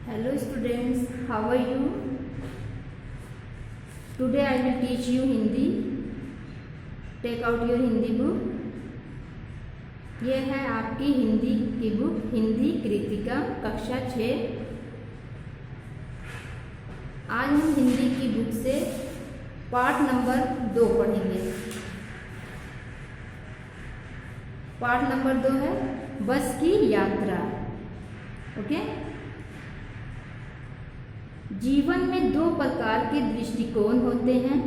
Hello students, how are you? Today I will teach you Hindi. Take out your Hindi book. ये है आपकी हिंदी की book Hindi Kritika कक्षा 6। आज हम हिंदी की बुक से पाठ नंबर 2 पढ़ेंगे। पाठ नंबर 2 है बस की यात्रा। ओके। जीवन में 2 प्रकार के दृष्टिकोण होते हैं,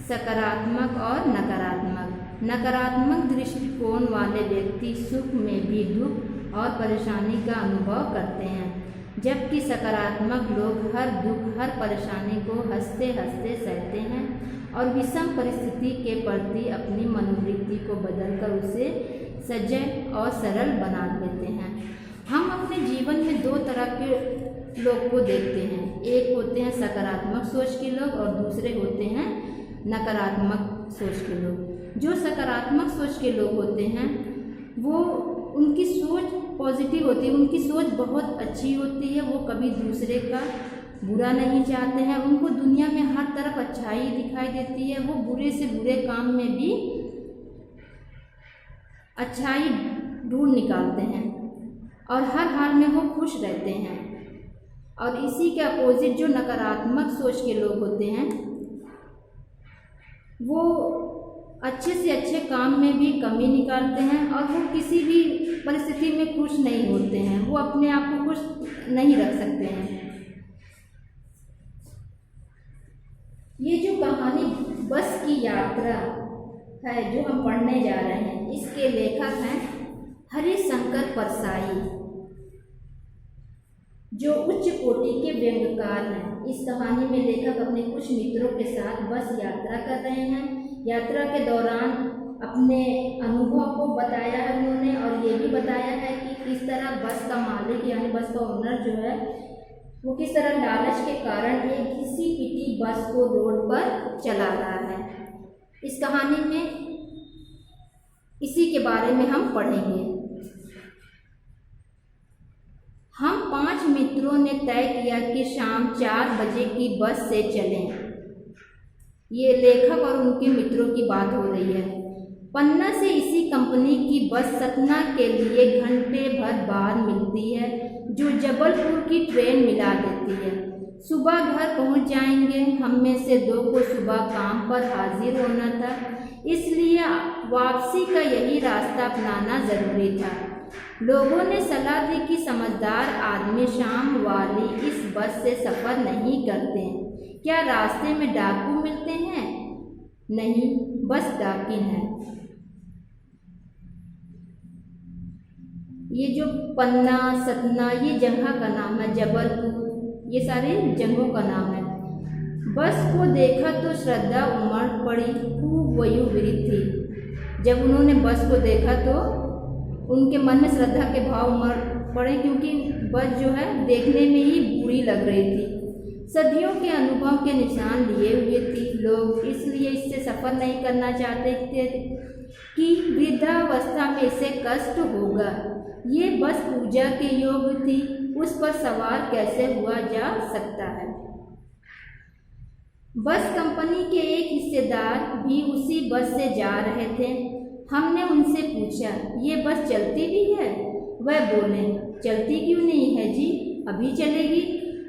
सकारात्मक और नकारात्मक। नकारात्मक दृष्टिकोण वाले व्यक्ति सुख में भी दुख और परेशानी का अनुभव करते हैं, जबकि सकारात्मक लोग हर दुख हर परेशानी को हंसते हंसते सहते हैं और विषम परिस्थिति के प्रति अपनी मनोवृत्ति को बदलकर उसे सजग और सरल बना देते हैं। हम अपने जीवन में 2 तरह के लोग को देखते हैं। एक होते हैं सकारात्मक सोच के लोग और दूसरे होते हैं नकारात्मक सोच के लोग। जो सकारात्मक सोच के लोग होते हैं वो उनकी सोच पॉजिटिव होती है, उनकी सोच बहुत अच्छी होती है। वो कभी दूसरे का बुरा नहीं चाहते हैं। उनको दुनिया में हर तरफ अच्छाई दिखाई देती है। वो बुरे से बुरे काम में भी अच्छाई ढूंढ निकालते हैं और हर हाल में वो खुश रहते हैं। और इसी के अपोजिट जो नकारात्मक सोच के लोग होते हैं वो अच्छे से अच्छे काम में भी कमी निकालते हैं और वो किसी भी परिस्थिति में खुश नहीं होते हैं। वो अपने आप को खुश नहीं रख सकते हैं। ये जो कहानी बस की यात्रा है जो हम पढ़ने जा रहे हैं, इसके लेखक हैं हरिशंकर परसाई, जो उच्च कोटि के व्यंग्यकार हैं। इस कहानी में लेखक अपने कुछ मित्रों के साथ बस यात्रा कर रहे हैं। यात्रा के दौरान अपने अनुभव को बताया है उन्होंने और ये भी बताया है कि किस तरह बस का मालिक यानी बस का ओनर जो है वो किस तरह लालच के कारण एक घिसी पिटी बस को रोड पर चला रहा है। इस कहानी में इसी के बारे में हम पढ़ेंगे। हम 5 मित्रों ने तय किया कि शाम 4 बजे की बस से चलें। ये लेखक और उनके मित्रों की बात हो रही है। पन्ना से इसी कंपनी की बस सतना के लिए घंटे भर बाद मिलती है, जो जबलपुर की ट्रेन मिला देती है। सुबह घर पहुंच जाएंगे। हम में से 2 को सुबह काम पर हाजिर होना था, इसलिए वापसी का यही रास्ता अपनाना जरूरी था। लोगों ने सलाह दी कि समझदार आदमी शाम वाली इस बस से सफ़र नहीं करते। क्या रास्ते में डाकू मिलते हैं? नहीं, बस डाकिन है। ये जो पन्ना सतना ये जगह का नाम है, जबलपुर ये सारे जगहों का नाम है। बस को देखा तो श्रद्धा उमड़ पड़ी, खूब वयोवृद्ध थी। जब उन्होंने बस को देखा तो उनके मन में श्रद्धा के भाव उमड़ पड़े, क्योंकि बस जो है देखने में ही बुरी लग रही थी। सदियों के अनुभव के निशान लिए हुए थी लोग, इसलिए इससे सफ़र नहीं करना चाहते थे कि वृद्धावस्था में इसे कष्ट होगा। ये बस पूजा के योग थी, उस पर सवार कैसे हुआ जा सकता है। बस कंपनी के एक हिस्सेदार भी उसी बस से जा रहे थे। हमने उनसे पूछा, ये बस चलती भी है? वह बोले, चलती क्यों नहीं है जी, अभी चलेगी।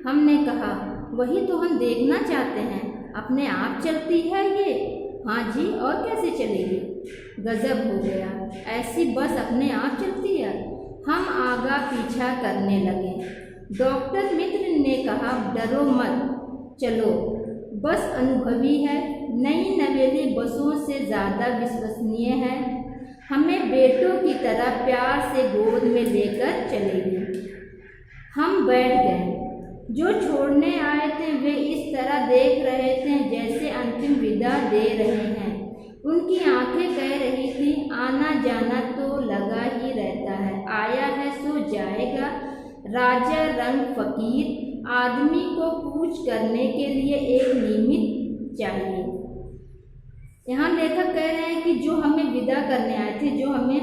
हमने कहा, वही तो हम देखना चाहते हैं, अपने आप चलती है ये? हाँ जी, और कैसे चलेगी? गजब हो गया, ऐसी बस अपने आप चलती है। हम आगा पीछा करने लगे। डॉक्टर मित्र ने कहा, डरो मत, चलो, बस अनुभवी है, नई नवेली बसों से ज़्यादा विश्वसनीय है, हमें बेटों की तरह प्यार से गोद में लेकर चलेगी। हम बैठ गए। जो छोड़ने आए थे वे इस तरह देख रहे थे जैसे अंतिम विदा दे रहे हैं। उनकी आंखें कह रही थी, आना जाना तो लगा ही रहता है, आया है सो जाएगा। राजा रंग फकीर, आदमी को पूछ करने के लिए एक निमित्त चाहिए। यहाँ लेखक कह रहे हैं कि जो हमें विदा करने आए थे, जो हमें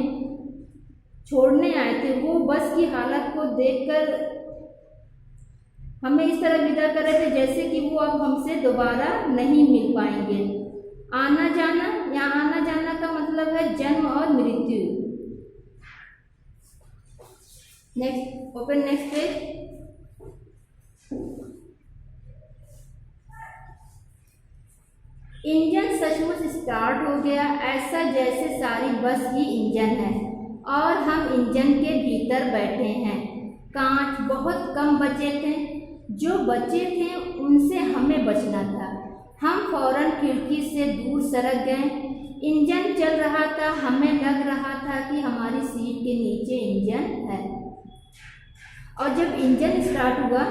छोड़ने आए थे, वो बस की हालत को देखकर हमें इस तरह विदा कर रहे थे जैसे कि वो अब हमसे दोबारा नहीं मिल पाएंगे। आना जाना, यहाँ आना जाना का मतलब है जन्म और मृत्यु। Next, open next page. Engine सचमुच स्टार्ट हो गया, ऐसा जैसे सारी बस ही इंजन है और हम इंजन के भीतर बैठे हैं। कांच बहुत कम बचे थे, जो बचे थे उनसे हमें बचना था। हम फौरन खिड़की से दूर सरक गए। इंजन चल रहा था, हमें लग रहा था कि हमारी सीट के नीचे इंजन है। और जब इंजन स्टार्ट हुआ,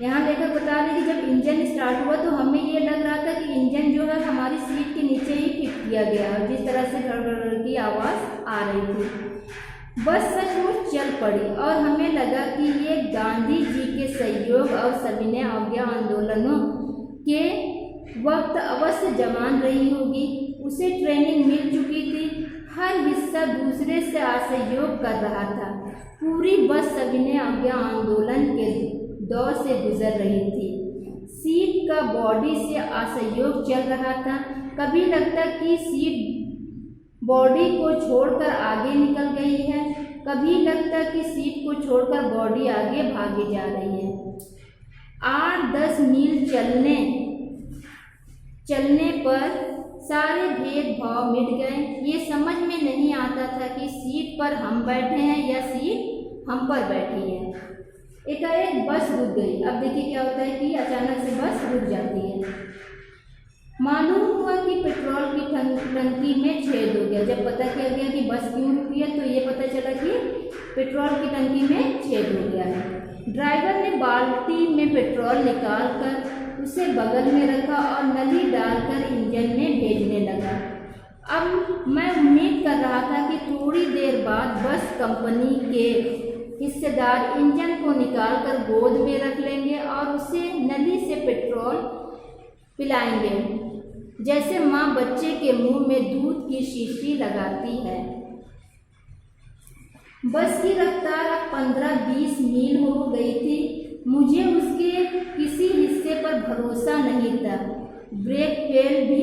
यहाँ लेकर बता रहे कि जब इंजन स्टार्ट हुआ तो हमें ये लग रहा था कि इंजन जो है हमारी सीट के नीचे ही फिट किया गया है, जिस तरह से गड़गड़ की आवाज़ आ रही थी। बस सचमुच चल पड़ी और हमें लगा कि ये गांधी जी के सहयोग और सविनय अवज्ञा आंदोलनों के वक्त अवश्य जमान रही होगी। उसे ट्रेनिंग मिल चुकी थी, हर हिस्सा दूसरे से असहयोग कर रहा था। पूरी बस सविनय अवज्ञा आंदोलन के दौर से गुजर रही थी। सीट का बॉडी से असहयोग चल रहा था। कभी लगता कि सीट बॉडी को छोड़कर आगे निकल गई है, कभी लगता कि सीट को छोड़कर बॉडी आगे भागी जा रही है। 8-10 मील चलने पर सारे भेदभाव मिट गए। ये समझ में नहीं आता था कि सीट पर हम बैठे हैं या सीट हम पर बैठी है। एकाएक बस रुक गई। अब देखिए क्या होता है कि अचानक से बस रुक जाती है। मालूम हुआ कि पेट्रोल की टंकी में छेद हो गया। जब पता किया गया कि बस क्यों रुकी है तो ये पता चला कि पेट्रोल की टंकी में छेद हो गया है। ड्राइवर ने बाल्टी में पेट्रोल निकालकर उसे बगल में रखा और नली डालकर इंजन में भेजने लगा। अब मैं उम्मीद कर रहा था कि थोड़ी देर बाद बस कंपनी के हिस्सेदार इंजन को निकालकर गोद में रख लेंगे और उसे नली से पेट्रोल पिलाएंगे, जैसे माँ बच्चे के मुंह में दूध की शीशी लगाती है। बस की रफ्तार अब 15-20 मील हो गई थी। मुझे उसके किसी हिस्से पर भरोसा नहीं था। ब्रेक फेल भी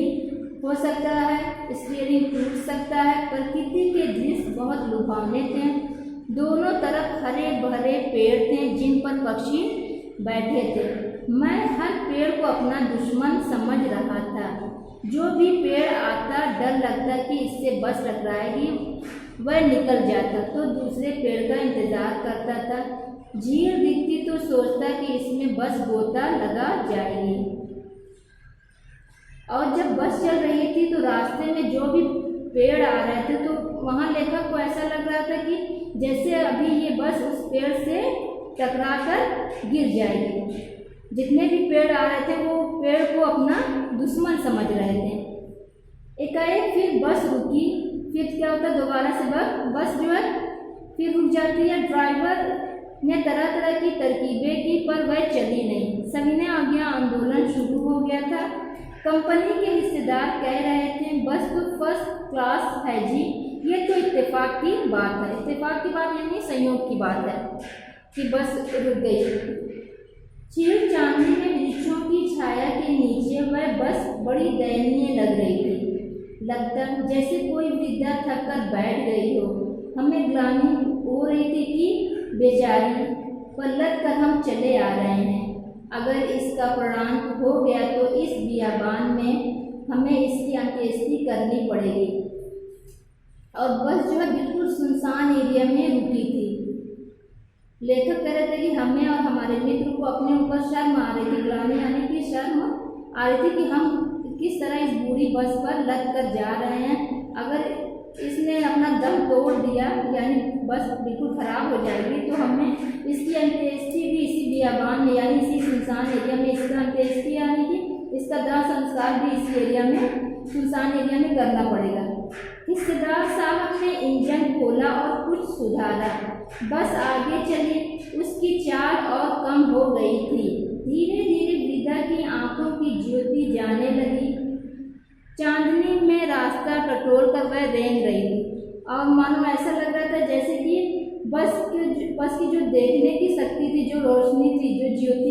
हो सकता है, स्टीयरिंग टूट सकता है। प्रकृति के दृश्य बहुत लुभावने थे। दोनों तरफ हरे भरे पेड़ थे जिन पर पक्षी बैठे थे। मैं हर पेड़ को अपना दुश्मन समझ रहा था। जो भी पेड़ आता डर लगता कि इससे बस टकराएगी, वह निकल जाता तो दूसरे पेड़ का इंतजार करता था। झील दिखती तो सोचता कि इसमें बस गोता लगा जाएगी। और जब बस चल रही थी तो रास्ते में जो भी पेड़ आ रहे थे तो वहाँ लेखक को ऐसा लग रहा था कि जैसे अभी ये बस उस पेड़ से टकराकर गिर जाएगी। जितने भी पेड़ आ रहे थे वो पेड़ को अपना दुश्मन समझ रहे थे। एकाएक फिर बस रुकी। फिर क्या होता है, दोबारा से बस जो है फिर रुक जाती है। ड्राइवर ने तरह तरह की तरकीबें की पर वह चली नहीं। सविनय अवज्ञा आंदोलन शुरू हो गया था। कंपनी के हिस्सेदार कह रहे थे बस तो फर्स्ट क्लास है जी। ये तो इत्तेफाक की बात है। इत्तेफाक की बात यानी संयोग की बात है कि बस रुक गई। चीर चांदनी में वृक्षों की छाया के नीचे वह बस बड़ी दयनीय लग रही थी। लगता जैसे कोई वृद्धा थक कर बैठ गई हो। हमें ग्लानि हो रही थी कि बेचारी पलट कर हम चले आ रहे हैं। अगर इसका परिणाम हो गया तो इस बियाबान में हमें इसकी अंत्येष्टि करनी पड़ेगी। और बस जो है बिल्कुल सुनसान एरिया में रुकी थी। लेखक कह रहे थे कि हमें और हमारे मित्र को अपने ऊपर शर्म आ रही थी। ग्लानि आने की शर्म आ रही थी कि हम किस तरह इस बूढ़ी बस पर लग कर जा रहे हैं। अगर इसने अपना दम तोड़ दिया यानी बस बिल्कुल खराब हो जाएगी तो हमें इसकी अंत्येष्टि भी इसी बियाबान में यानी इसी सुनसान एरिया में इसका अंत्येष्टि यानी कि इसका दाह संस्कार भी इसी एरिया में सुनसान एरिया में करना पड़ेगा। हिस्सेदार साहब ने इंजन खोला और कुछ सुधारा। बस आगे चली। उसकी चाल और कम हो गई थी। धीरे धीरे वृद्धा की आंखों की ज्योति जाने लगी। चांदनी में रास्ता टटोल कर वह रेंग रही थी और मानो ऐसा लग रहा था जैसे कि बस की जो देखने की शक्ति थी, जो रोशनी थी, जो ज्योति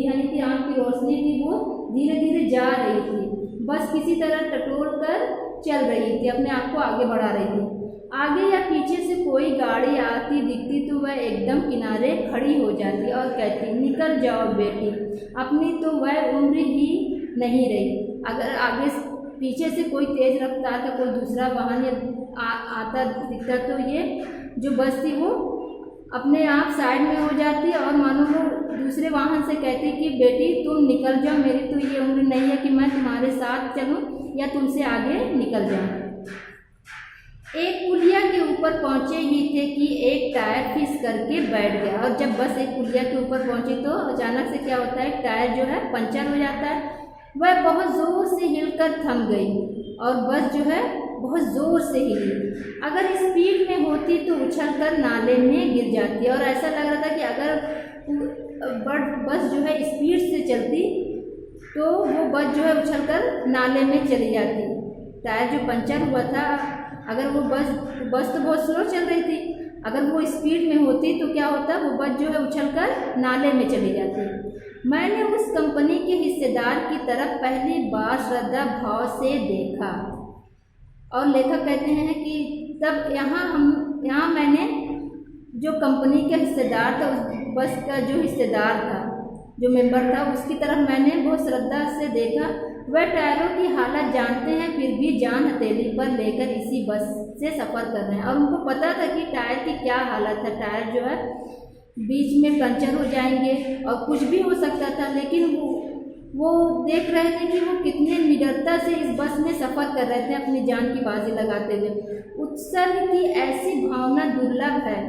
वो धीरे धीरे जा रही थी। बस किसी तरह टटोल कर चल रही थी, अपने आप को आगे बढ़ा रही थी। आगे या पीछे से कोई गाड़ी आती दिखती तो वह एकदम किनारे खड़ी हो जाती और कहती, निकल जाओ बेटी, अपनी तो वह उम्र ही नहीं रही। अगर आगे पीछे से कोई तेज रफ्तार का कोई दूसरा वाहन आता दिखता तो ये जो बस थी वो अपने आप साइड में हो जाती और मानो वो दूसरे वाहन से कहती कि बेटी तुम निकल जाओ, मेरी तो ये उम्र नहीं है कि मैं तुम्हारे साथ चलूं या तुमसे आगे निकल जाऊं। एक पुलिया के ऊपर पहुंचे ही थे कि एक टायर फिस करके बैठ गया। और जब बस एक पुलिया के ऊपर पहुंची तो अचानक से क्या होता है, टायर जो है पंचर हो जाता है। वह बहुत ज़ोर से हिलकर थम गई और बस जो है बहुत ज़ोर से हिली। अगर स्पीड में होती तो उछलकर नाले में गिर जाती और ऐसा लग रहा था कि अगर बस जो है स्पीड से चलती तो वो बस जो है उछलकर नाले में चली जाती। टायर जो पंचर हुआ था, अगर वो बस तो बहुत स्लो चल रही थी, अगर वो स्पीड में होती तो क्या होता, वो बस जो है उछलकर नाले में चली जाती। मैंने उस कंपनी के हिस्सेदार की तरफ पहली बार श्रद्धा भाव से देखा। और लेखक कहते हैं कि तब यहाँ मैंने जो कंपनी का हिस्सेदार था, उस बस का जो हिस्सेदार था, जो मेंबर था, उसकी तरफ मैंने बहुत श्रद्धा से देखा। वह टायरों की हालत जानते हैं फिर भी जान हथेली पर लेकर इसी बस से सफ़र कर रहे हैं। और उनको पता था कि टायर की क्या हालत है, टायर जो है बीच में पंचर हो जाएंगे और कुछ भी हो सकता था, लेकिन वो देख रहे थे कि वो कितने निडरता से इस बस में सफ़र कर रहे थे अपनी जान की बाजी लगाते हुए। उत्सर्ग की ऐसी भावना दुर्लभ है।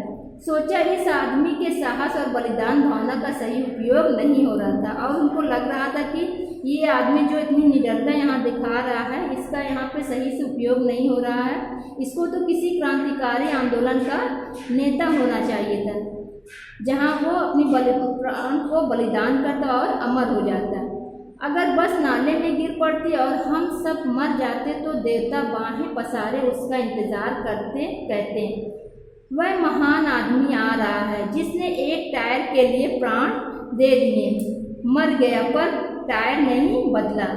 सोचा इस आदमी के साहस और बलिदान भावना का सही उपयोग नहीं हो रहा था और उनको लग रहा था कि ये आदमी जो इतनी निडरता यहाँ दिखा रहा है, इसका यहाँ पे सही से उपयोग नहीं हो रहा है। इसको तो किसी क्रांतिकारी आंदोलन का नेता होना चाहिए था, जहाँ वो अपनी प्राण को बलिदान करता और अमर हो जाता। अगर बस नाले में गिर पड़ती और हम सब मर जाते तो देवता बाहें पसारे उसका इंतज़ार करते, कहते वह महान आदमी आ रहा है जिसने एक टायर के लिए प्राण दे दिए, मर गया पर टायर नहीं बदला।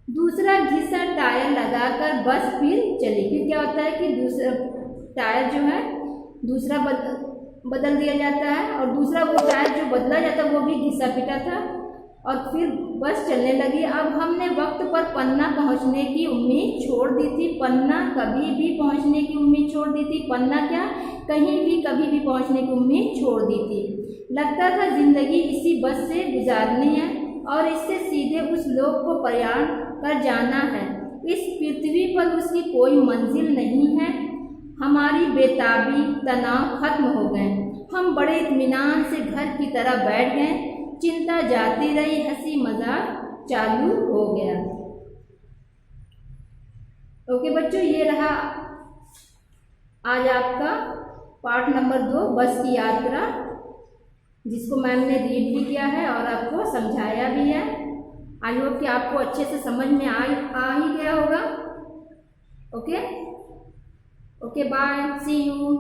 दूसरा घिसा टायर लगाकर बस फिर चली। फिर क्या होता है कि दूसरा टायर जो है दूसरा बदल दिया जाता है और दूसरा वो टायर जो बदला जाता है वो भी घिसा पिटा था और फिर बस चलने लगी। अब हमने वक्त पर पन्ना पहुंचने की उम्मीद छोड़ दी थी। पन्ना कभी भी पहुंचने की उम्मीद छोड़ दी थी। पन्ना क्या, कहीं भी कभी भी पहुंचने की उम्मीद छोड़ दी थी। लगता था जिंदगी इसी बस से गुजारनी है और इससे सीधे उस लोक को प्रयाण कर जाना है। इस पृथ्वी पर उसकी कोई मंजिल नहीं है। हमारी बेताबी तनाव खत्म हो गए। हम बड़े इत्मीनान से घर की तरह बैठ गए। चिंता जाती रही, हंसी मजाक चालू हो गया। ओके बच्चों, ये रहा आज आपका पार्ट नंबर 2 बस की यात्रा, जिसको मैम ने रीड भी किया है और आपको समझाया भी है। आई होप कि आपको अच्छे से समझ में आ ही गया होगा। Okay, bye, see you.